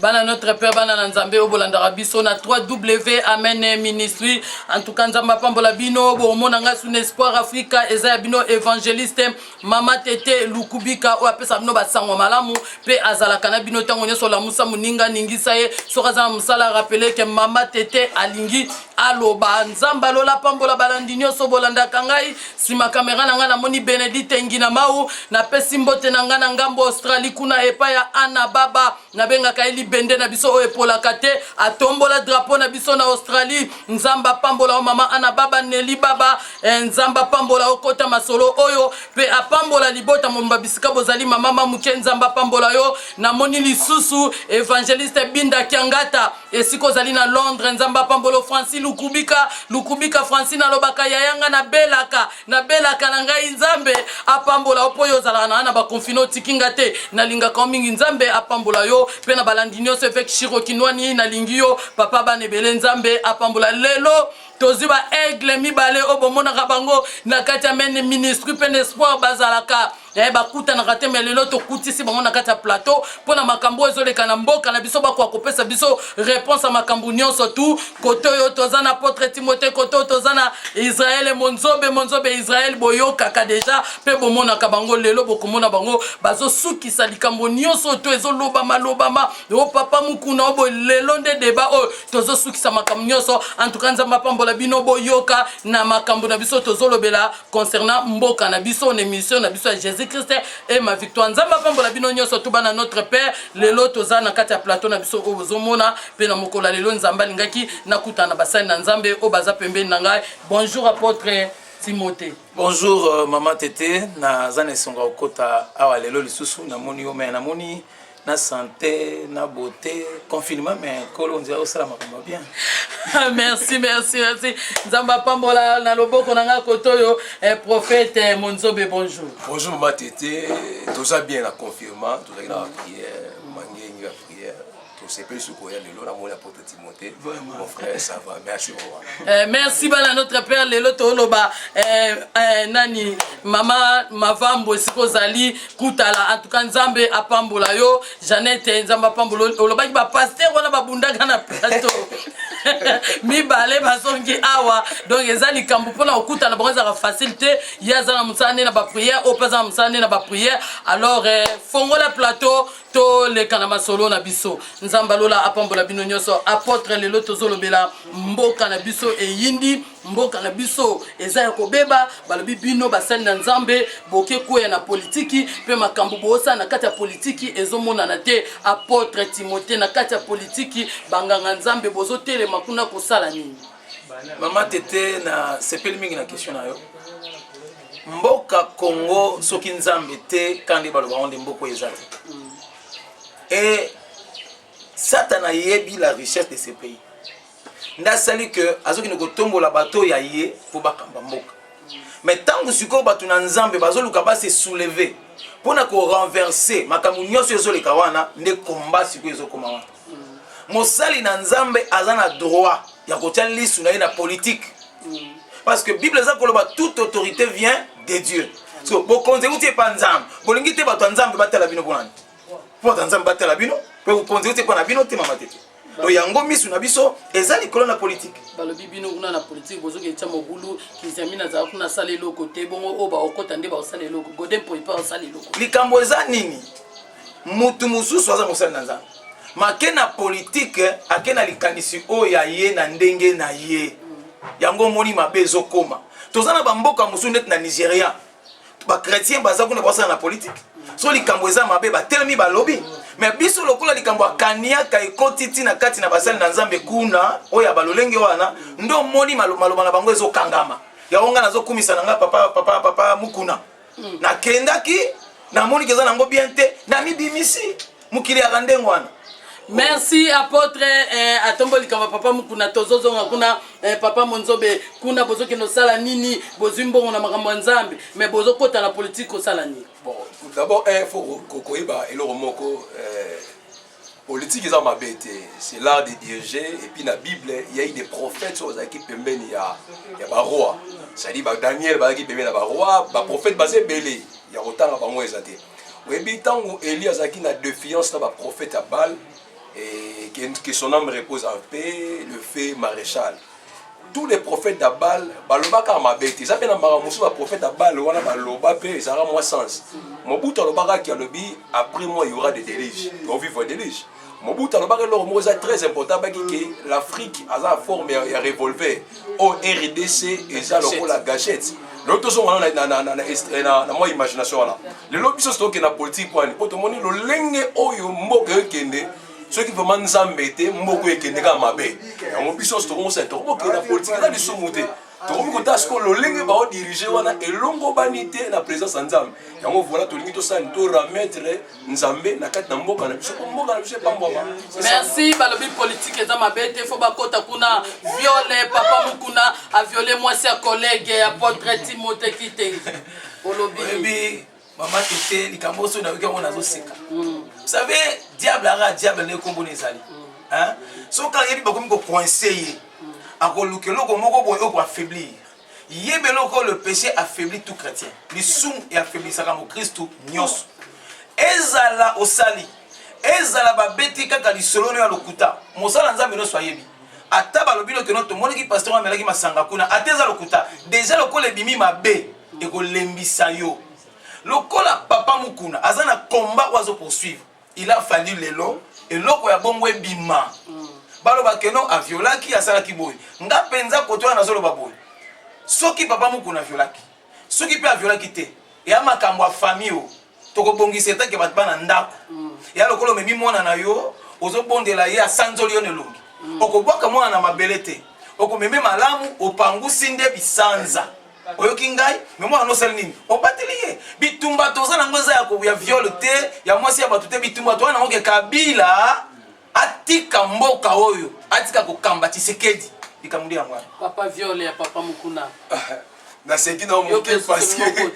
bana notre père bana nzambe obolanda biso na 3W amen ministry en tout cas nzamba pambola bino bo mona nga sous espoir Africa eza bino évangéliste mama tete lukubika o apesa bino basango malamu pe azala kana bino tango nyoso la musa muninga ningisa ye sokaza musala rappeler que mama tete alingi aloba nzamba lola pambola balandi nyoso bolanda kangai sima kamera na nga na moni Benedict ngina mau na pesi mbote na nga na ngambo Australie kuna epa ya ana baba na benga kaili bende na biso o epola kate atombola drapeau na biso na Australie nzamba pambola o mama ana baba Neli baba nzamba pambola o kota masolo oyo pe apambola libota momba bisika bozali mama mamuke nzamba pambola yo na moni lisusu évangéliste Binda Kiangata esiko zali na Londres nzamba pambolo Francis lukubika Francis na lobaka yayanga na belaka na ngai nzambe apambola opoyo zala na ba confino tikinga te na linga ka mingi nzambe apambola yo pe na balandinyo se fek shiro kinwani na lingio papa banebele nzambe apambola lelo toziba aigle mibale obomona kabango na kati ya mene ministry pe espoir bazalaka bakuta na kate melelo to kutisi bango na kati ya plateau pona makambo ezoleka na mboka na biso bakwa kopesa biso réponse à makambo nyonso tout koto yo tozana apôtre Timothée koto tozana Israël monzobe Israël boyo kaka déjà pe bomona kabango lelo bokomona bango bazo sukisa likambo nyonso to ezolobama o papa mukuna obo lelo nde débat o tozo sukisa makambo nyonso en tout cas nzamba pambola bino boyoka na makambo na biso tozolobela concernant mboka na biso en émission na biso Jésus Christ et ma victoire nzamba pambola bino nyonso tuba na notre père lelo tozana kati ya plateau na biso ozomona pe na mokola lelo nzamba lingaki nakutana basali na nzambe o baza pembeni na ngai. Bonjour apôtre Timothée. Bonjour maman Tété na zane songa okota awa lelo lisusu na moni yo mais na moni na santé na beauté confinement mais kolo ndia osala makambo bien. Merci nzamba pambola na loboko na nga kotoyo prophète Monzobe. Bonjour maman Tété toza bien la confirmation toza na prière mangengi la prière c'est plus ce qu'on a le la mola pour Timothée mon frère ça va merci merci bana notre père lelo toloba nani mama mavambo siko zali kutala en tout cas nzambe apambola yo Janette nzamba pambola oloba ki ba pasteur wana babundaka na plateau mibale basongi awa donc ezali kambu pona okutana bango za facilité yazana musane na ba prière opeza musane na ba prière alors fongola plateau to le kanama solo na biso nzamba lola apambola bino nyonso apôtre lelo tozolobela mboka na biso eyindi mboka na biso eza kobeba balobi bino basali na nzambe boke koya na politiki pe makambo bosa na kati ya politiki ezomona na te apôtre Timothée na kati ya politiki banganga nzambe bozotele makuna kosala nini. Maman Tété na sepeli mingi na question na yo mboka Congo soki nzambe te kandi baloba onde mboko ezali et Satan a yebi la richesse de ce pays. Ndasali que azoki ne kotombola bato ya ye pour bakamba mboka. Mais tant que siko batu na nzambe bazoluka ba se soulever pour na ko renverser makambo nyonso ezoleka wana nde combat siko ezokoma wana. Mosali na nzambe azana droit ya kotia lisu na ye na politique. Parce que Bible za koloba toute autorité vient de Dieu. So bokonze uti pa nzambe. Bolingi te bato nzambe batala bino bonani. Pour nzambe batala bino pe bokonze uti pa na bino te mama Tété. Do yango misu na biso ezali kolona politique. Balobi bino kuna na politique bozoke etia mogulu kizamina za kuna sale loko te bongo oba okota nde ba osale loko godempo ipa osale loko. Likambo eza nini? Mutu mususu aza mosali na nzambe. Makena politique akena likanisi o ya ye na ndenge na ye. Yango moni mabezo koma. Tozana ba mboka musu net na Nigeria. Ba chrétien baza kuna basala na politique. So likambo eza mabe ba telemi ba lobby. Mais biso lokola likambo akania ka ekotiti na kati na basali na nzambe kuna oya balolenge wana ndo moni maloba na bango ezo kangama. Ya onga nazo kumisa na nga papa mukuna. Na kendaki na moni keza nango bien te na mibimisi mukili akandengo wana. Merci apôtre atomboli kama papa mukuna tozozonga kuna papa Monzobe kuna bozoki no sala nini bozimbongo na makambo nzambe mais bozokota na politique osala nini. Bon d'abord il faut kokoiba eloko moko politique eza mabete c'est l'art de diriger et puis na Bible il y a eu des prophètes sur qui pembeni ya ba roi c'est-à-dire ba Daniel ba qui pembeni na ba roi ba prophète basé belé ya otanga bango ezate. Webi tango Eli azaki na défiance na ba prophète à Baal et que son âme repose en paix, le fait maréchal. Tous les prophètes d'Abal, balobaka mabete. Ça fait na maramusu ba prophète d'Abal, wana baloba pe ça a moins sens. Mobutu alobaka ki alobi après moi il y aura des déluges. On vivre des déluges. Mobutu alobaka leur mot très important ba que l'Afrique a la forme ya revolver. Au RDC et ça la gâchette. L'autre chose on na moi imagination là. Le lobby so que na politique quoi ni poto moni lo lenge oyo mboke kende. Ceux qui vraiment nous embêter, beaucoup et qui n'est pas mabé. On peut se trouver c'est trop que la politique là du soumouté. Trop que t'as ce que le lingue va diriger wana et longo banité la présence nzambe. Et on voilà tout limite ça to remettre nzambe na kati na mboka na biso mboka na biso pas mboma. Merci balobi politique eza mabé te faut ba kota kuna violer papa mukuna a violer moi ses collègues ya portrait Timothée Kitengi. Bolobi Maman Tété, les Camerounais n'avaient qu'à mon azoseka. Vous savez, diable a diable ne combo les alliés. Hein? Sauf quand il y a beaucoup de coincés, à coloquer le combo pour affaiblir. Yébeloko le péché affaiblit tout chrétien. Les soum et affaiblit ça comme Christ nyos. Ezala osali. Ezala babeti kaka di solo na lokuta. Mosala nzambe no soyebi. Ata balobilo que notre monde qui pasteur amelaki masanga kuna. Ateza lokuta. Déjà le kole bimi mabe et ko lembisa yo. Le kola papa mukuna azana combat oiseau poursuivre. Il a fallu lelo et loko ya bongo bima. Balo bakeno a violaki asala kiboy. Nga penza kotoa na zolo baboy. Soki papa mukuna violaki. Soki pe a violaki te. Et amakambo famille o. Toko bongisa ta ke batba na ndako. Ya lokolo memi mona na yo ozo bondela ye a sanzoli ne longi. Okobwaka mwana na mabelete. Okomeme malamu opangusi nde bisanza. Oyoki ngai mais moi no sel nini on batelier bitumba toza na ngoza ya viol te ya mwasi ya batute bitumba to na ngoke kabila atika mboka oyo atika kokamba Tshisekedi ikamudi ya mwana papa viole ya papa mukuna na seki na moke parce que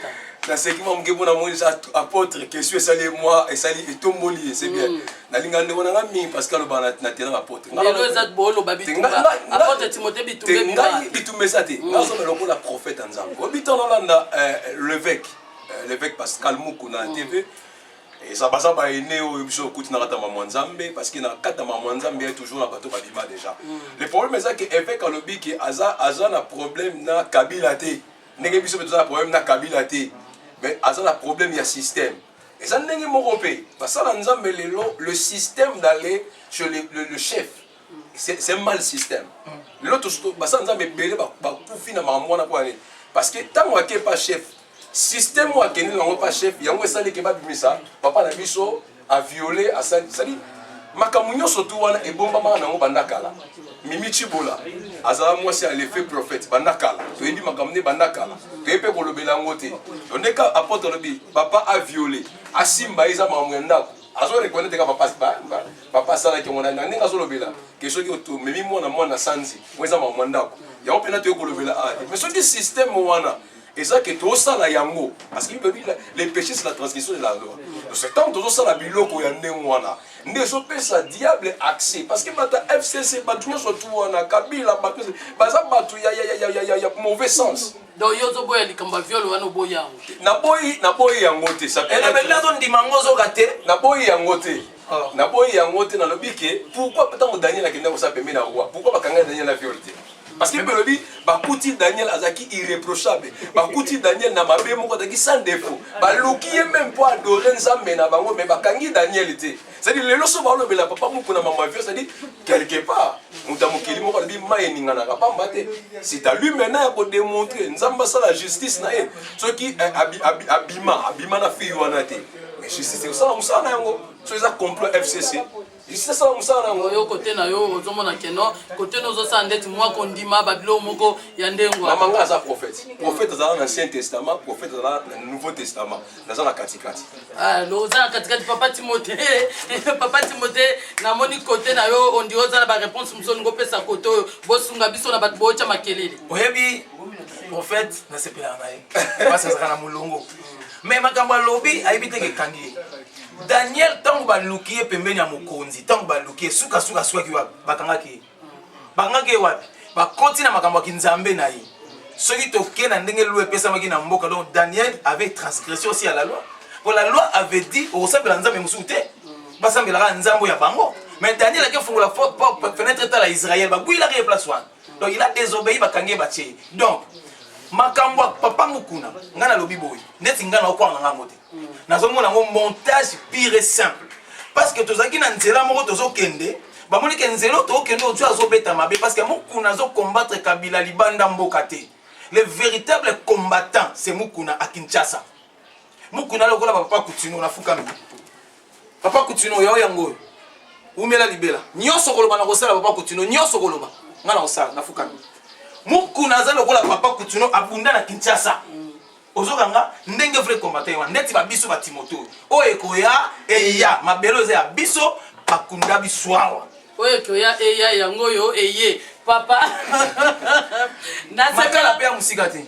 na seki mo mge bona mo apôtre que suis sali moi et sali et tomboli c'est bien na linga ndo na ngami parce que le bana na tena apôtre ngalo ezat bolo babitumba apôtre Timothée bitumba ça te ngazo meloko la prophète nzambe obitana landa l'évêque Pascal Mukuna na TV et ça basa ba ene o biso kuti na kata mama nzambe parce que na kata mama nzambe est toujours na bato babima déjà le problème c'est que évêque alobi ki aza na problème na Kabila te ndenge biso beto na problème na Kabila te mais aza na problème ya système et ça ndenge moko pe basala nzambe lelo le système d'aller chez le chef c'est un mal système l'autre basala nzambe belé ba kufi na mama na kwa parce que tant moi qui pas chef système moi qui n'est pas chef yango esali ke ba bimisa papa na biso a violé a sali makamunyo surtout wana ebomba mama nango bandakala Mimi Chibola azala mwasi a l'effet prophète bandakala to yebi makamune bandakala to yepe kolobela ngote to ndeka apôtre lobi papa a violé asimba eza mamwenda azo reconnaître ka papa sala ki ngona ndenge azo lobela ke soki to memi mwana sanzi mweza mamwenda ya opena to kolobela mais soki système wana et ça que tout ça la yango parce que les péchés c'est la transgression de la loi donc c'est tant tout ça la biloko ya ndengwana ndeso pesa diable accès parce que bata FCC batu surtout wana Kabila batu baza batu ya mauvais sens donc yozo boya likamba viol wana boya na boy yango te ça et na belado ndimango zo kate na boy yango te na boy yango te na lobike pourquoi tant Daniel akenda ko sa pembe na roi pourquoi bakanga Daniel la viol te parce que Belobi, Bakouti Daniel Azaki irréprochable. Bakouti Daniel n'a pas fait sans défaut. Balouki est même pas adoré Nzambe na bango, mais Bakangi Daniel était. C'est-à-dire, les lois sont valables, mais la papa moukuna maman vieux, c'est-à-dire, quelque part, Moutamukili moko dit maïninga na pas maté. C'est à lui maintenant pour démontrer Nzamba ça la justice na e. Ce qui abima na fille wana te. Mais justice c'est ça musa na yango. C'est ça complot FCC. C'est ça musa na yango. Yo côté na yo ozomona keno, côté nozo sa ndeti moi kondima babilo moko ya ndengwa. Mamanga za prophète. Prophète dans l'Ancien Testament, prophète dans le Nouveau Testament, dans la katikati. Ah, loza katikati papa Timothée. Papa Timothée na moni côté na yo on dit oza ba réponse muso ngo pesa koto bosunga biso na bat bocha makelele. Oyebi prophète na sepela na ye. Pas ça na mulongo. Mais makambo lobi ayibite ke kangi. Daniel tango ba lukiye pembeni ya mokonzi, tango ba lukiye suka ki wa bakangaki. Bangaki wapi? Ba continue makambo ki nzambe na ye. Soki toke na ndenge loi pesa maki na mboka donc Daniel avait transgressé aussi à la loi. Pour la loi avait dit au sabela nzambe musute. Basambela nzambo ya bango. Mais Daniel a fait la fenêtre à Israël, il a place. Donc il a désobéi, donc, Makambwa papa mukuna, ngana lobi boy, net ngana okwa ngana ngote. Nazomona ngo montage pire et simple. Parce que tozaki na nzela moko tozokende, ba moni ke nzela tozokende otu azobeta mabe parce que mukuna zo combattre Kabila libanda mboka te. Le véritable combattant c'est Mukuna à Kinshasa. Mukuna lokola papa Kutino na fukami. Papa Kutino yao yango. Umela libela. Nyoso koloba na kosala papa Kutino, nyoso koloba. Ngana osala na fukami. Mukuna za lokola papa Kutino abunda na Kinshasa. Ozokanga ndenge vrai combattant wa ndeti ba biso ba Timoto. O ekoya eya mabelo za biso bakunda biswawa. O ekoya eya yango yo eye papa. Makala pe ya musika te.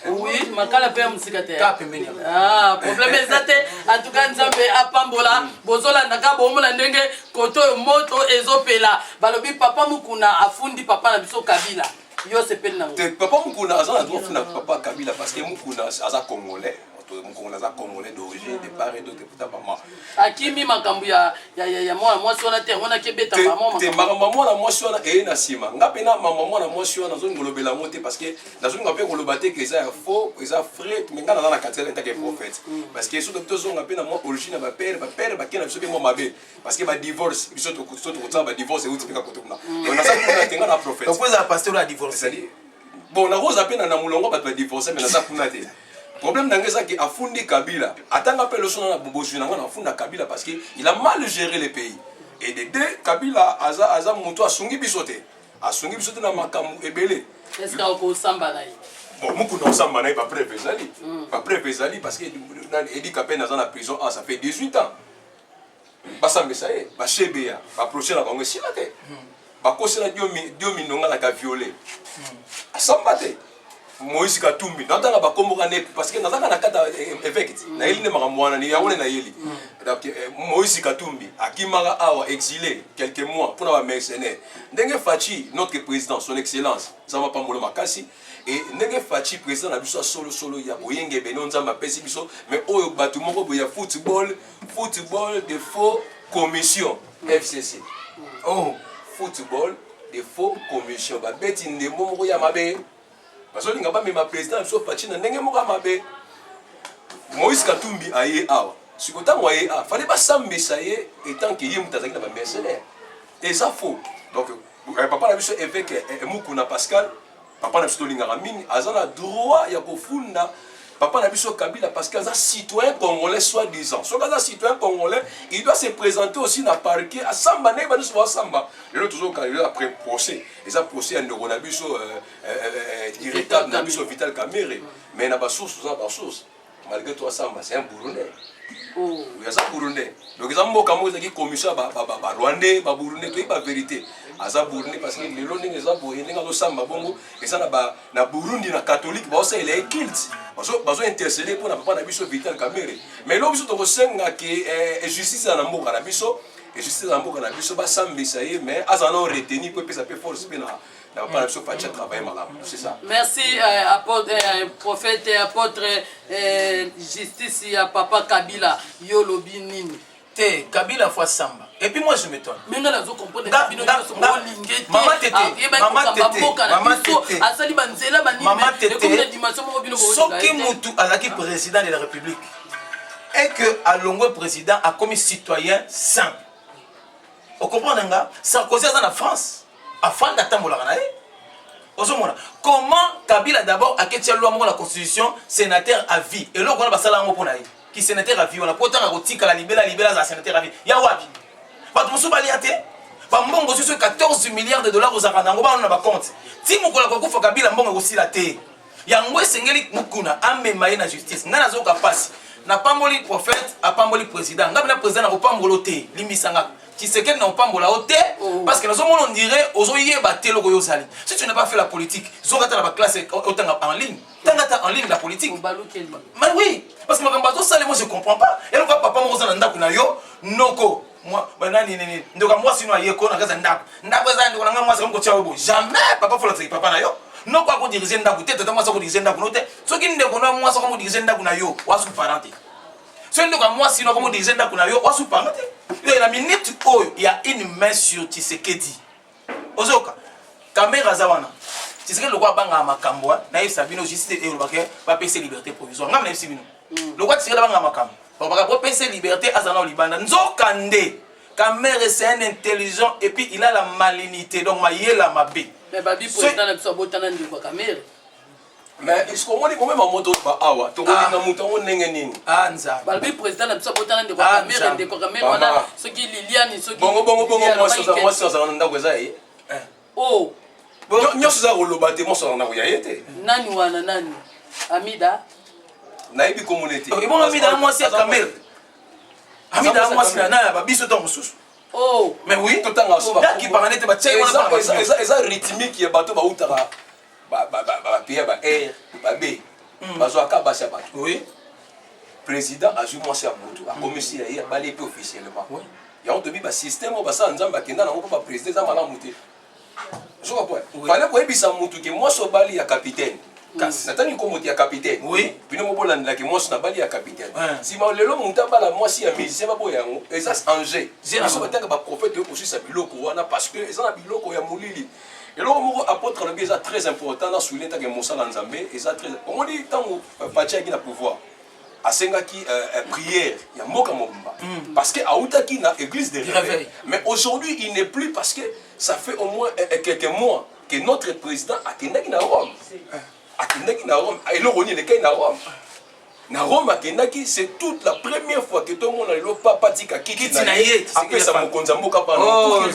Oui, makala pe ya musika te. Ka pembeni. Ah, problème ezate en tout cas nzambe apambola bozola ndaka bomona ndenge koto moto ezopela. Balobi papa Mukuna afundi papa na biso Kabila. Yo sepel nango. Papa Mukuna azana droit funa papa Kabila parce que Mukuna aza congolais. Mukuna aza congolais d'origine de part et d'autre pour maman. Akimi makambu ya moi sona te ngona kebeta maman. Te maman na moi sona e na sima. Ngapena maman na moi sona zo ngolobela moté parce que na zo ngapé kolobate que ça faux, ça frais, mais ngana na katela tant que prophète. Parce que surtout to ngapena moi origine ba père ba kena biso ke moi mabe parce que ba divorce biso to ba divorce et uti ka kotuna. On a ça pour tenga na prophète. Donc vous avez pasteur la divorce. Bon na rose apena na mulongo ba divorcer mais na ça kuna te. Problème d'angeza qui a fondé Kabila. Attends appel le son na boboju na a fondé Kabila parce que il a mal géré le pays. Et de deux Kabila aza moto a sungi bisoté. A sungi bisoté na makambu ebele. Est-ce qu'il ko samba na yi? Bon muku na samba na yi pas prévezali. Pas prévezali parce que Edi Kapena dans la prison ça fait 18 ans. Ba samba ça est, ba chebea, ba prochain na bango si la té. Ba kosela diomi nonga la ka violer. Samba té. Moïse Katumbi natanga bakomboka ne parce que natanga na kata évêque na yeli ne makamwana ni yaone na yeli donc Moïse Katumbi akimara awa exilé quelques mois pour na mercenaire ndenge Fachi notre président son excellence Nzamba Pambolo Makasi et ndenge Fachi président na biso solo ya oyenge beno Nzamba pesi biso mais oyo batu moko boya football de faux commission FCC football de faux commission ba beti ndembo moko ya mabe. Parce que l'ingaba même président sauf Fachi na ndenge moka mabe Moïse Katumbi aye awa sikota moye a fallait pas s'embessayer étant que yé mutazaki na ba mercenaire et ça faux donc papa na biso évêque Mukuna Pascal papa na biso lingara mini azana droit ya kofunda papa na biso Kabila parce qu'il est citoyen congolais soi-disant. Soit qu'il est citoyen congolais, il doit se présenter aussi dans le parquet à Samba, il va se Samba. Et là toujours quand il est après procès, et ça procès à Neuronabiso irritable, Nabiso Vital Kamere, mais il n'a pas source, malgré toi Samba, c'est un Burundais. Il y a ça Burundais. Donc ils ont beaucoup de commission Rwandais, Burundais, tout est la vérité. Aza Burundi parce que les longues les aboyés n'ont Samba bongo et ça na Burundi na catholique bah ça il est culte bazo intercéder pour na papa na biso Vital Kamere mais là biso to senga que justice na mboka na biso et justice na mboka na biso ba sambisa ye mais azana retenu pour ça peut force pe na papa na biso pas travailler malamu c'est ça. Merci apôtre prophète et apôtre justice ya papa Kabila yolobi nini Kabila fois Samba. Et puis moi je m'étonne. Mais là je comprends que Kabila Maman Tété. Soki mutu azaki président de la République et que Alongo président a commis citoyen simple. Vous comprenez nga Sarkozy est en France. Afin d'attendre la comment Kabila d'abord a quitté la constitution sénateur à vie et là on a basala ngo pona qui sénateur à vie on a pourtant à rotika la libéla za sénateur à vie ya wapi bato musu baliate ba mbongo sur 14 milliards de dollars aux akanango ba na ba compte ti mukola ko kufa Kabila mbongo aussi la te yango esengeli Mukuna amema na justice ngana zoka passe na pamboli prophète a pamboli président ngabina président na pambolo te limisanga Tshisekedi n'a pas la hauteur parce que nous sommes on dirait aux si tu n'as pas fait la politique, la classe en ligne. En ligne la politique. Mais oui, parce que moi je comprends pas. Et donc papa moi noko moi moi sinon jamais papa faut la papa na yo. Non quoi qu'on diriger ndaku tête moi ça qu'on diriger ndaku note. Ce qui ne connaît moi ça qu'on diriger ndaku na yo, wasu parenté. Ce qui ne moi sinon qu'on diriger ndaku na yo, wasu parenté. la minute oyo il y a une main sur Tshisekedi ozoka caméra zawana Tshisekedi le quoi banga makambo na yebisa bino justice et le baké va passer liberté provisoire ngam na yebisa bino le quoi Tshisekedi banga makambo va passer liberté azana libanda nzokande caméra c'est un intelligent et puis il a la malignité donc mayela mabé mais babi président na biso botana ndiko caméra mais est-ce qu'on m'a dit combien ma moto ba awa to ngoni na muto on nenge nini anza babi président na biso botana ndiko caméra ndiko caméra wana soki Liliane soki bongo moi ça on ndako za yi oh nyoso za roloba te mo so na ko yayete nani wana nani Amida na ibi communauté et bon Amida moi c'est caméra Amida moi c'est na ba biso to mususu oh mais oui tout temps so ba ki parler te ba tshai wana ba eza rythmique ya bato ba utara ba pia ba air ba b bazo akabasa bato oui président a joué moi c'est moto a commissaire ya balé peu officiellement ya on te bi ba système ba sa nzamba kenda na ko ba président za mala muté je comprends fallait ko ebisa mutu ke moi so bali ya capitaine natani ko mutu ya capitaine oui bino mo bolanda ke moi so na bali ya capitaine si ma lelo muta bala moi si ya musicien ba boya ngo eza angers so batanga ba prophète ko aussi sa biloko wana parce que eza na biloko ya mulili et là on apôtre le bien très important dans souligner que Moussa Nzambe et ça très on dit tant Patia qui na pouvoir asenga qui prière il y a moka mobimba parce que aouta qui na église de réveil mais aujourd'hui il n'est plus parce que ça fait au moins quelques mois que notre président a kendaki na Rome et le roni le kay na Rome na Rome akendaki c'est toute la première fois que tout le monde le papa tika kiti na ye après ça mokonza mboka pendant tout le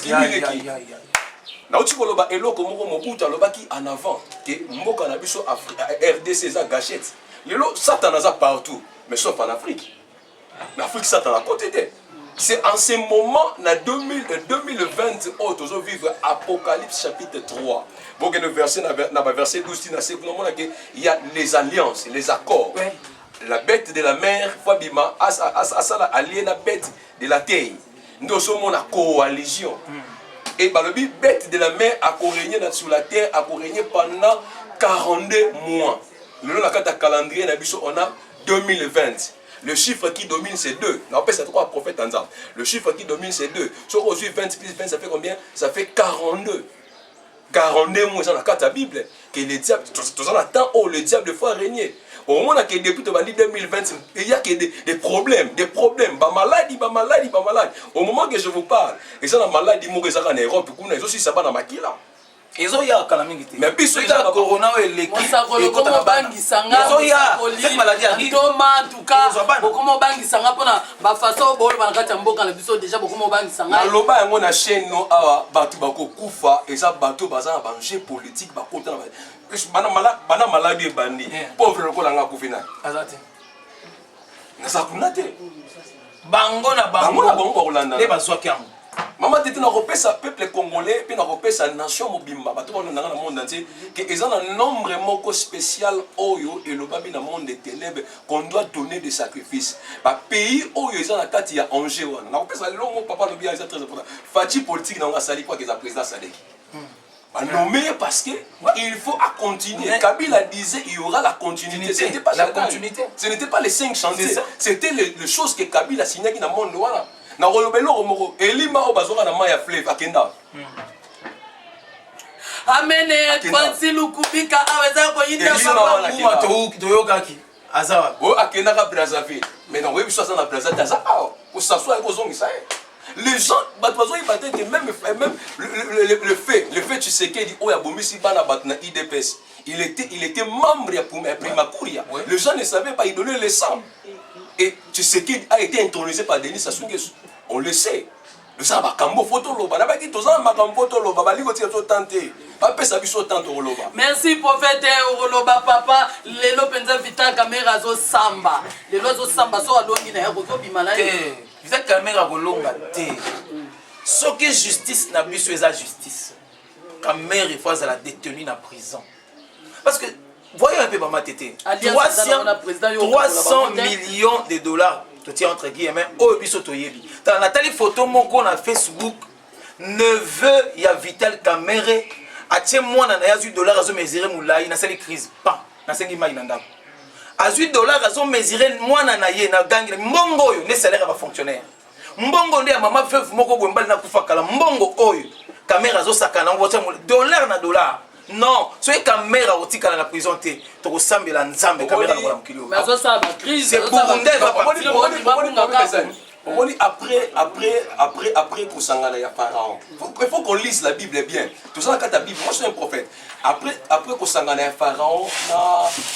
na uti koloba eloko moko mobuta lobaki en avant que mboka na biso RDC za gâchette lelo satan za partout mais sauf en Afrique en Afrique satan à côté de c'est en ce moment na 2020 autres vivre Apocalypse chapitre 3 bon que le verset na verset 12 na c'est comment que il y a les alliances les accords la bête de la mer Fabima asala allié la bête de la terre nous sommes en coalition. Et le bête de la mer a régné sur la terre, a régné pendant 42 mois. Le calendrier, on a 2020. Le chiffre qui domine, c'est 2. On appelle ça 3 prophètes ensemble. Le chiffre qui domine, c'est 2. Sur 20 plus 20, ça fait combien? Ça fait 42. 42 mois, dans la Bible. Que le diable, tout ça, temps où le diable faut régner. Au moment où depuis 2020, il y a des problèmes, bah maladie. Au moment que je vous parle, et ça la maladie mourir en Europe, ils aussi ça va dans Makila. Ils ont ya kalamingité. Mais puis c'est la corona et les comment bangisanga ils ont ya cette maladie arrive. Thomas en tout cas comment bangisanga pona ba façon bolo banakata mboka na biso déjà comment bangisanga. Na loba yango na chaîne no awa batu bako kufa et ça batu baza na danger politique bakota na bana maladie bandi pauvre lokola nga kufina azate na sakunate bango na bango kolanda ne bazwaki yango mama tete na repesa peuple congolais puis na repesa nation mobimba bato bana na monde entier que ils ont un nombre moko spécial oyo et le babi na monde des ténèbres qu'on doit donner des sacrifices ba pays oyo ils ont la kati ya Angers wana na repesa longo papa le bien c'est très important fati politique na sali quoi que za président Sadek nommé parce que il faut continuer. Kabila disait il y aura la continuité. C'était pas la continuité. Ce n'était pas les 5 chantiers. C'était les choses que Kabila signait dans le monde. Na rolobelo romoro elima obazoka na maya fleuve akenda. Amene Kwanzi Lukubika aweza ko yinda papa kuma to yokaki azawa. O akenda ka Brazzaville. Mais non, oui, ça na Brazzaville azawa. Ko s'assoit ko zongi ça. Les gens, même le fait tu sais qu'il dit oh Bomisi bana batna IDPS. Il était membre de Primakuria. Les gens ne savaient pas, il donnait le sang. Et tu sais qu'il a été intronisé par Denis Sassou Nguesso. On le sait. Le sang va cambo photo loba. Na ba ki tozana makambo photo loba ba liko ti to tenter. Ba pesa biso tante loba. Merci prophète Roloba papa lelo penza vita caméra zo samba. Lelo zo samba so alongi na yako to bimala. Vous êtes caméra golonga té. Ce que justice n'a plus c'est la justice. Caméra il faut la détenue en prison. Parce que voyez un peu maman tété. 300 millions de dollars. Tu tiens entre guillemets au bisoto yebi. Dans Nathalie photo mon qu'on a Facebook neveu il y a Vital Caméra a tiens moi na ya $8 azo mesurer moulai na sali crise pas na sengi mai na ndako. À $8 azo mesurer moi na ye na gangi mbongo yo ne salaire ba fonctionnaire. mbongo nde ya mama fefu moko boye mbali na kufa kala mbongo oyo caméra zo sakana ngo dollar na dollar non soki caméra otikala na prison te tokosambela nzambe caméra na mokili mais zo ça ba crise c'est burundais on dit après Kosangana, il y a Pharaon. Il faut qu'on lise la Bible bien. Tout ça, quand la Bible, moi je suis un prophète. Après Kosangana, il y a Pharaon,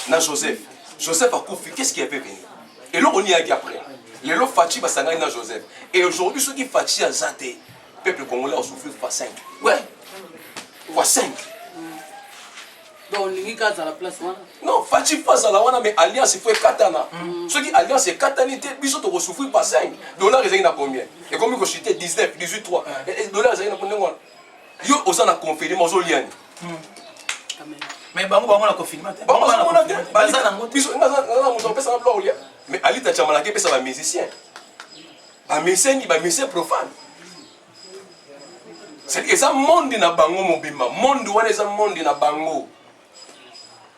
na Joseph. Joseph a confié, qu'est-ce qui a fait venir? Et là, on y a dit après. Les lots Fachi va s'engager dans Joseph. Et aujourd'hui, ceux qui Fachi a zaté, le peuple congolais a souffert fois 5. Ouais. Fois 5. Donc, on à la place. Non, Fachi face à la wana, mais alliance, il faut katana. Ceux qui alliance, c'est katanité, puis ils ont souffert par 5. Dollars, ils ont combien? Et combien ils ont chuté 19, 18, 3. Et dollars, ils ont combien? Yo, ils ont confirmé, ils ont lié. Mais bango la confinement. Mais Alita Chamalake, c'est un musicien. Un musicien profane. C'est un monde na bango mobima. Monde wana est un monde na bango.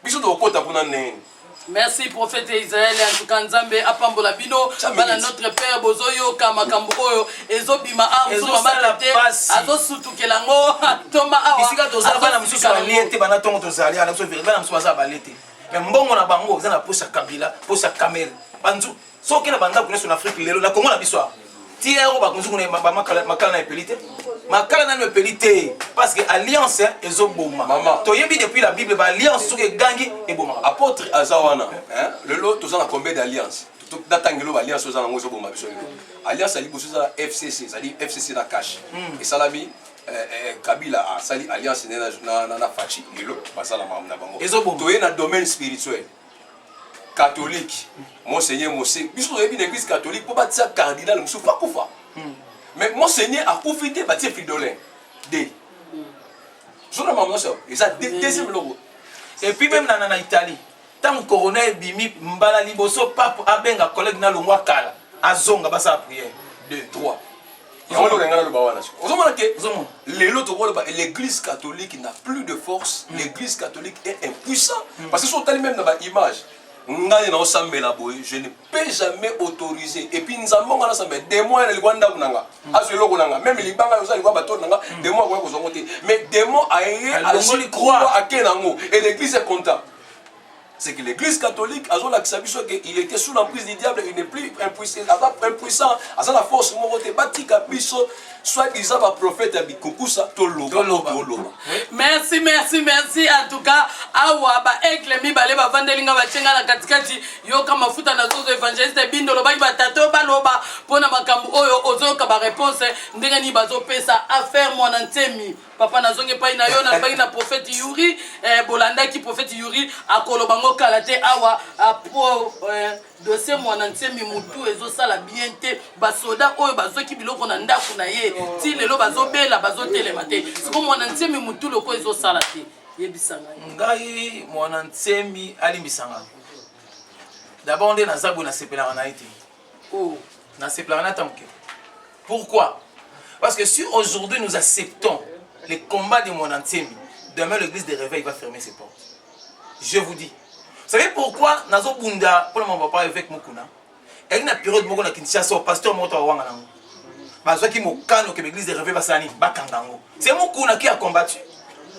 Biso to kota kuna nene. Merci prophète Israël en tout cas nzambe apambola bino bana notre père bozoyo kama kamboyo ezobima arzo mama tete azo sutukela ngo toma awa isika tozala bana mususu balete bana tongo tozali ana so vérifier na mususu baza balete mais mbongo na bango za na posa kabila posa kamel banzu soki na banda kuna sur Afrique lelo na Congo na biso tiero ba kunzu kuna makala na epelite makala na epelite parce que alliance ezoboma to yebi depuis la Bible ba alliance soki gangi eboma apôtre azawana hein le lot tozana combien d'alliances tout datangelo ba alliance tozana ngo ezoboma biso alliance ali boso za FCC ça dit FCC na cash et salami Kabila a sali alliance na Fachi lelo basala na bango ezoboma to ye na domaine spirituel catholique Monseigneur Mosé biso yebi na église catholique pour bâtir cardinal musu fa kufa mais Monseigneur a profité bâtir Fridolin D je ne m'en sais et ça deuxième logo et puis même na Italie tant coroner bimi mbala liboso pape abenga collègue na longwa kala azonga basa prière 2 3 l'église catholique n'a plus de force, l'église catholique est impuissante parce que sont même dans l'image. Je ne peux jamais autoriser. Et puis nous avons des mois même les des mois mais des mois et l'église est contente. C'est que l'église catholique, il était sous l'emprise du diable, il n'est plus impuissant, à la force, soit disant par prophète, merci, en tout cas, awa ba eklemi bale ba vandelinga ba chenga la katikati yo kama futa na zozo évangéliste bindo loba ba tato ba loba pona makambu oyo ozo ka ba réponse ndenge ni bazo pesa affaire mon antemi papa nazonge pa ina yo na ba ina prophète Yuri bolanda ki prophète Yuri akoloba ngo kalate awa pro dossier mon antemi mutu ezo sala bien te ba soda oyo bazo ki biloko na ndaku na ye ti lelo bazo bela bazo telema te siko mon antemi mutu loko ezo sala te ngai mwana ntsemi alimbisanga d'abord nde nazabu na sepelaka na ite na sepelaka na tamuke pourquoi parce que si aujourd'hui nous acceptons les combats de mon ntsemi demain l'église de réveil va fermer ses portes je vous dis vous savez pourquoi nazobunda pour mon papa avec Mukuna et na période moko na Kinshasa au pasteur moto awanga nango bazwaki mokano que l'église de réveil va sani bakangango c'est Mukuna qui a combattu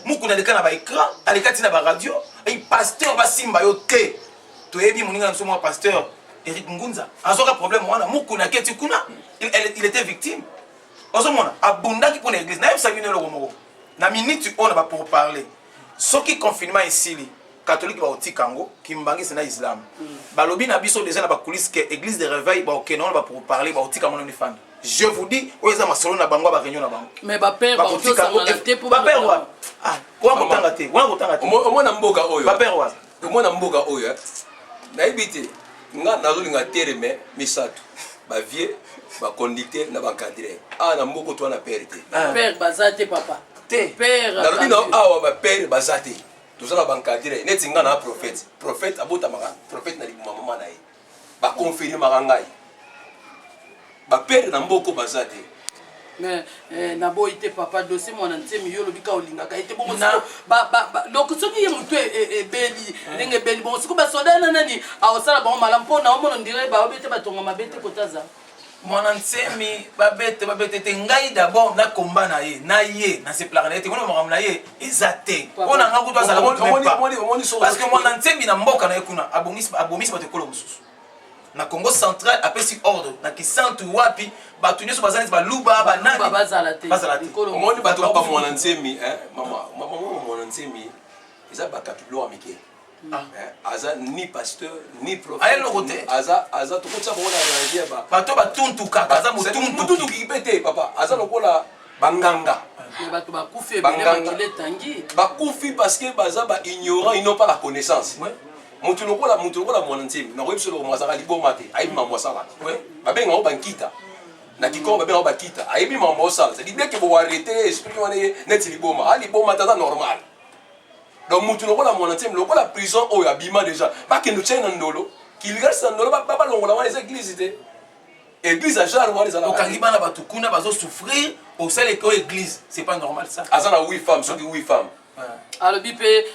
Mukuna de kana ba écran alekati na ba radio et pasteur ba simba yo te to yebi moninga na somo pasteur Eric Ngunza azoka problème wana Mukuna keti kuna il était victime ozomona abundaki pour l'église na yebisa bino loko moko na minute on va pour parler ce qui confinement ici li catholique ba otikango kimbangisi na islam balobi na biso déjà na ba coulisse que église de réveil ba okeno ba pour parler ba otikango na fan je vous dis oza masolo na bango ba réunion na bango mais ba père ba otikango ba père wa kwa kotanga te omona mboka oyo ba père wa omona mboka oyo na ibite nga nazolinga tereme misato ba vie ba conducteur na ba cadre na mboko to na père te père bazate papa te père na lobina awa ba père bazate tozala ba cadre neti nga na prophète abota maka prophète na libuma mama na ye ba confirmer marangai ba père na mboko bazate mais na boité papa dossier mon antemi yo lobika olingaka ete bongo donc soki ye mutu ebeli ndenge ebeli bongo siko basoda na nani aosala bango malamu mpo na omona ndire baobete batonga mabete kotaza mwana nsemi babete te ngai d'abord na komba na ye na se plare na ye te mona makambo na ye eza te mpona nga kutu azala parce que mwana nsemi na mboka na ye kuna abomisi bato ekolo mosusu na Congo central apesi ordre na kisantu wapi bato nyonso baza neti baluba banani bazala te omoni bato bapa mwana nsemi mama mwana nsemi eza bakapilo amike aza ni pasteur ni prophète aza tokotisa bango na rangier bato batuntu kaka aza mutuntu kipete papa aza lokola banganga bato bakufi ebele makile tangi bakufi parce que baza ba ignorant ils n'ont pas la connaissance mutu lokola mwana nsemi na koyebi solo mwasaka liboma te ayebi mambo asala babenga ngo bankita na kikoro babenga ngo bakita ayebi mambo osala c'est dire que bo arrêter esprit wana neti liboma liboma taza normal. Donc, mutu lokola mwana nsemi lokola prison oyo abima déjà bakendo tshena ndolo kilgasa ndolo baba longola wana eza église te église à genre wana ezala okangi bana bato kuna bazo souffrir au sel ko église c'est pas normal ça azana 8 femmes soki 8 femmes alobi pe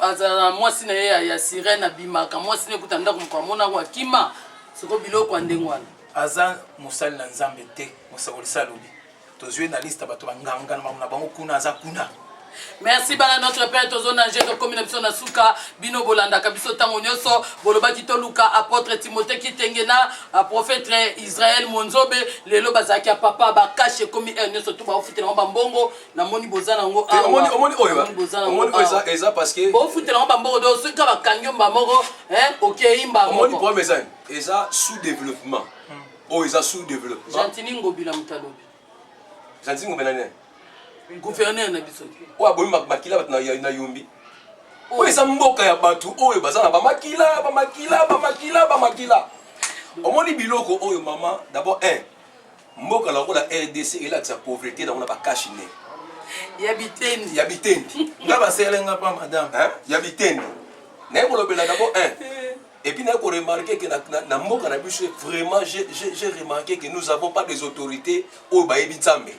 azana mwasi na ye ya sirène abimaka mwasi ne kutanda kumkamona kwa kima siko biloko andengwana aza musali na nzambe te musakolisa lobi tozwe na liste bato banganga na bango kuna aza kuna. Merci bana notre père tozonanger to komina biso na suka bino bolanda kabiso tango nyoso bolobaki to luka apôtre Timothée kitengena prophète Israël Monzobe lelo bazaki papa ba cache komi nyoso to ba ofutela ba mbongo na moni bozana ngo omoni oyo eza parce que bo ofutela ba mbongo do suka ba kangyo ba mbongo okeyimba ngo omoni problème eza sous-développement eza sous-développement Gentini ngobila mutalobi Gentini ngobela nene gouverneur na biso oya boyi makila bato na yumbi oyo eza mboka ya bato oyo baza na bamakila omoni biloko oyo mama d'abord mboka lokola RDC elakisa pauvreté nango na bakashi ne ya bitendi nga baselenga pa madame ya bitendi naye kolobela d'abord et puis naye koremarke ke na mboka na biso vraiment j'ai remarqué que nous avons pas des autorités oyo bayebi nzambe.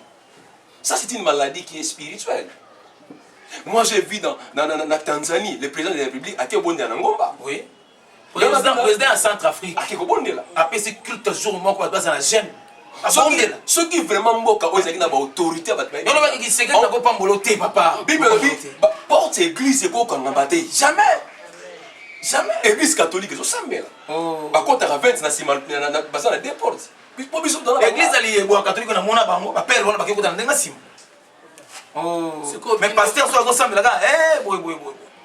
Ça, c'est une maladie qui est spirituelle. Moi, j'ai vu dans Tanzanie, le président de la République, a été au Bondi à Ngomba. Oui. Président à Centrafrique. A été au Bondi là. Après, c'est culte jour, moi, quoi, dans la gêne. Ceux qui vraiment moquent, ils ont une autorité. Non, non, ils se gâtent pas mboloté, papa. Bible dit, porte église et pour qu'on embatte. Jamais. Jamais. Église catholique, ils sont jamais là. Par contre, à 20, na deux portes. L'église est catholique, on a mon abango, appelle, on a pas dans le sim. Mais pasteur soit ensemble là, boy.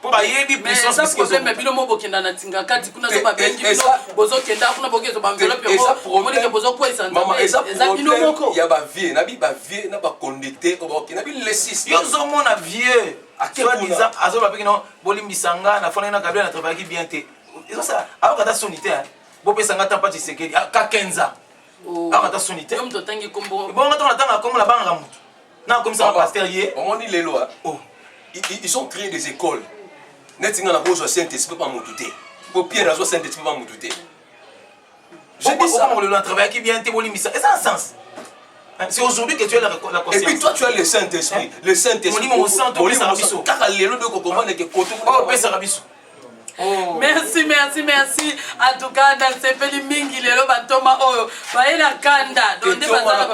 Pour bayebi puissance parce que mais bino mo bokenda na tinga kati kuna so babengi bino bozo kenda kuna bokezo ba enveloppe ko moni ke bozo ko isa mama eza bino moko ya ba vie na ba connecté ko bokenda bi le 6 yo zo mona vieux soit disant azo ba pekino bolimbisanga na fona na kabila na travailler bien te eso ça akata sonité bo pesanga tampa Tshisekedi ka kenza akata sonité yo mto tangi kombo bon ngata na tanga kombo la banga mutu na comme ça pasteur yé on dit les lois ils ont créé des écoles. Netinga na bozo Saint-Esprit pas moutouté. Pour Pierre azo Saint-Esprit pas moutouté. Je dis ça pour le travail qui vient te bolimisa. Et ça a un sens. C'est aujourd'hui que tu as la conscience. Et puis toi tu as le Saint-Esprit. Le Saint-Esprit. Mon sang au Sarabiso. Car les lois de comprendre que koto. Oh, Sarabiso. Merci. En tout cas, dans ce pays mingi lelo bantoma oyo baela kanda donde bazala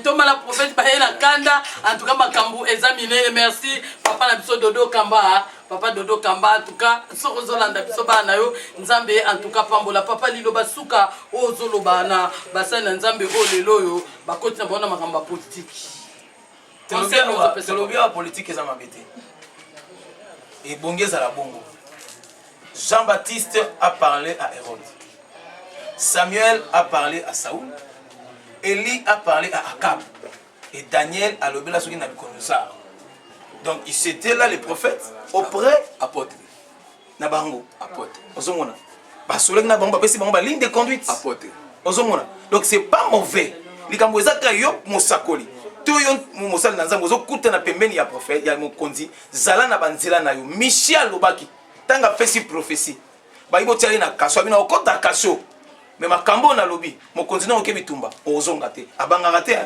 Thomas la prophète baela kanda en tout cas makambu examiné merci papa na biso Dodo Kamba en tout cas soko zolanda biso bana yo nzambe en tout cas pambola papa lilo basuka ozolo bana basana nzambe o lelo yo bakoti na bona makamba politique telobia politique eza mabete et bongeza la bongo. Jean-Baptiste a parlé à Hérode. Samuel a parlé à Saoul. Élie a parlé à Akab. Et Daniel a levé la souris Nabucodonosor. Donc, c'était là les prophètes auprès apôtre. Nabango. Apôtre. Ozomona. Basolek Nabango, parce que ligne de conduite. Apôtre. Ozomona. Donc, c'est pas mauvais. Likambo ezaka yo mosakoli. To yo mosali na nzambo ozokuta na pembeni ya prophète ya mokonzi zala na banzela na yo. Michel Lobaki. Tanga pesi prophétie bayibo tiali na kaso abina okota kaso mais makambo na lobi mokonzi na okebi tumba ozonga te abanga te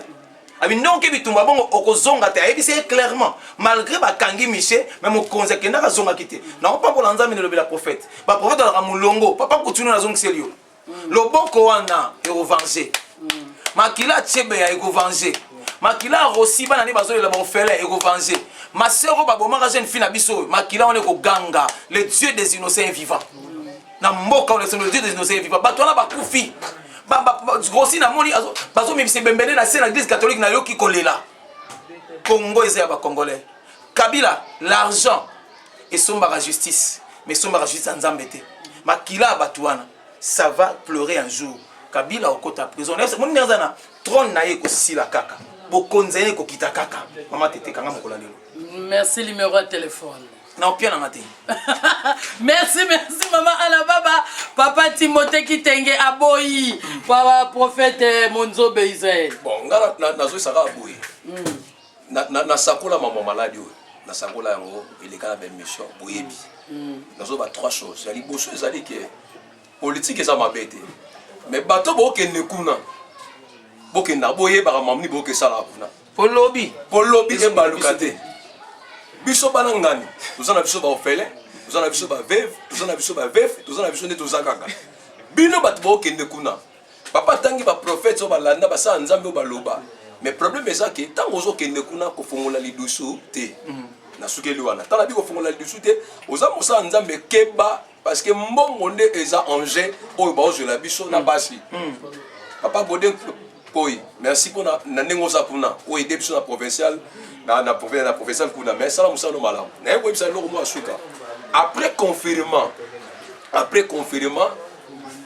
abi non kebi tumba bongo okozonga te ayebi c'est clairement malgré bakangi miché mais mokonzi kenda ka zonga kite na opambo na nzambe lobi la prophète ba prophète la mulongo papa kutuna na zonga selio loboko wana et revenger makila tchebe ya eko venger makila rossi bana ni bazo la bofele eko venger ma sœur ba bomaka jeune fille na biso makila on eko ganga le Dieu des innocents vivants na mboka on est le Dieu des innocents vivants bato na bakufi rossi na moni bazo mibise bembele na scène l'église catholique na yoki kolela Congo ezaya ba congolais Kabila l'argent et sombara justice mais sombara justice nzambe te makila batuana ça va pleurer un jour Kabila au côté prison mon nzana trône na yeko sila kaka bokonzene ko kita kaka mama tete kanga mokola lelo merci numéro de téléphone na opia na ngate merci maman Alababa papa Timothée Kitenge aboyi papa prophète Monzobe Israël bon ngara nazo saka aboyi na sakola maman malade na sakola yango ilekana ba mission boyebi nazo ba trois choses ya liboso ezali ke politique eza mabete mais bato bokende kuna bokenda boyeba mamni bokesala kuna polobi e balukate biso bana ngani tozana biso ba ofele tozana biso ba veuve tozana biso ba veuf tozana biso nde tozakaka bino bato bokende kuna papa tangi ba prophète so balanda basa nzambe baloba mais problème eza ke tango ozokende kuna kofongola lidusu te na sukeli wana tala bi kofongola lidusu te oza mosa nzambe keba parce que mbongo nde eza enjeu oyo baozela biso na basi papa Bodin Koi merci pour na ndenge oza kuna oyo ede biso na provincial na provincial kuna mais sala musalo malamu na yebo bisa loko mo asuka après confirmation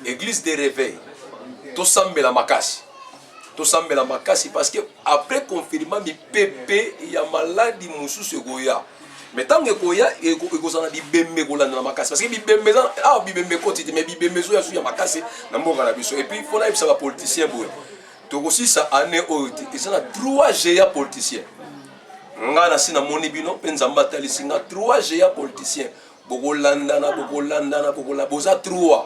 église de réveil to sambela makasi parce que après confirmation mi pepe ya maladi mususu goya mais tant que goya ekozana bibembe kolanda na makasi parce que bibembe za bibembe kotite mais bibembe zo ya su ya makasi na mboka na biso et puis faut na ibisa ba politicien boye to aussi ça année oyote et ça na 3 GA politiciens ngana sina moni bino penza mbatali singa 3 GA politiciens bokolandana boza 3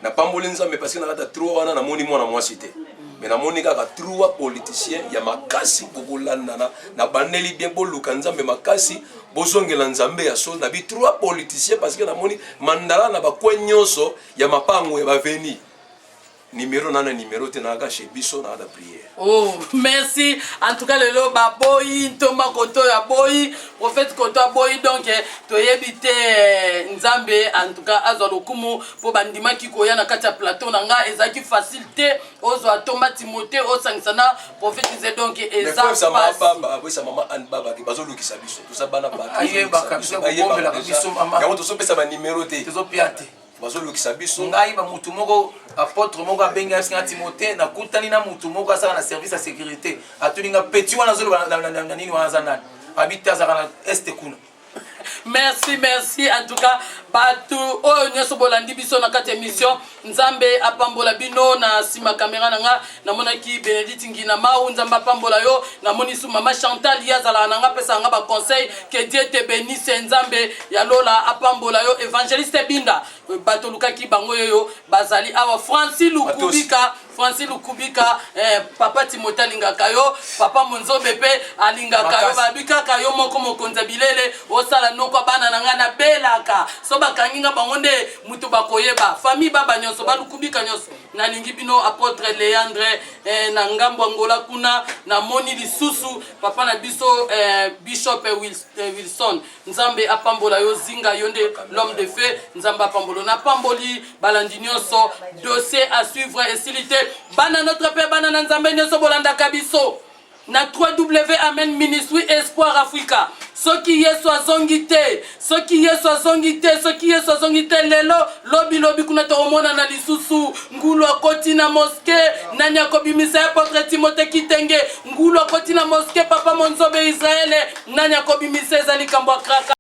na pambolenza mais parce que na kata 3 wana na moni mwana mwasi te mais na moni kaka 3 politiciens ya makasi bokolandana na bandeli bien boluka nzambe makasi bozongela nzambe ya sol na bi 3 politiciens parce que na moni mandala na bakwenyoso ya mapango ya baveni numéro nana numéro te na chez biso na da prière. Oh merci en tout cas le lo baboyi Thomas Koto ya boyi prophète Koto boyi donc to yebite nzambe en tout cas azo lokumu po bandima kikoya na kati ya plateau nanga ezaki facilité ozo Thomas Timothée o sangsana prophétiser donc eza ça baba oui ça maman Anne baba ki bazo lukisa biso to sa bana ba ayeba kabisa ko bombela biso mama yango to so pesa ba numéro te tezo piate bazo lukisa biso ngai ba mutu moko apôtre moko abenga singa Timothée na kutani na mutu moko asala na service à sécurité atulinga petit wana zolo na nini wana zanani habita za na este kuna merci en tout cas batu oyo nyoso bolandi biso na kati émission nzambe apambola bino na sima caméra nanga namona ki Bénédicte Ngina Mau nzambe apambola yo namoni su mama Chantal yazala nanga pesa nga ba conseil que Dieu te bénisse nzambe ya lola apambola yo évangéliste Binda bato lukaki bango yo bazali awa Francis Lukubika papa Timothée alingaka yo papa Monzobe pe alingaka yo babika kayo moko mokonza bilele osala noko bana nanga na belaka so bakanginga bango nde mutu bakoyeba famille baba nyonso balukubika nyonso nalingi bino apôtre Léandre na ngambo ngola kuna na moni lisusu papa na biso bishop Wilson nzambe apambola yo zinga yonde l'homme de feu nzambe apambolo na pamboli balandi nyonso dossier à suivre et silité bana notre père bana na nzambe nyonso bolanda kabiso na 3W Amen Ministry Espoir Africa soki yeso azongite lelo lobi kuna to omona na lisusu ngulu akoti na mosquée nani akobimisa apôtre Timothée Kitenge ngulu akoti na mosquée papa Monzobe Israël nani akobimisa ezali kambo kraka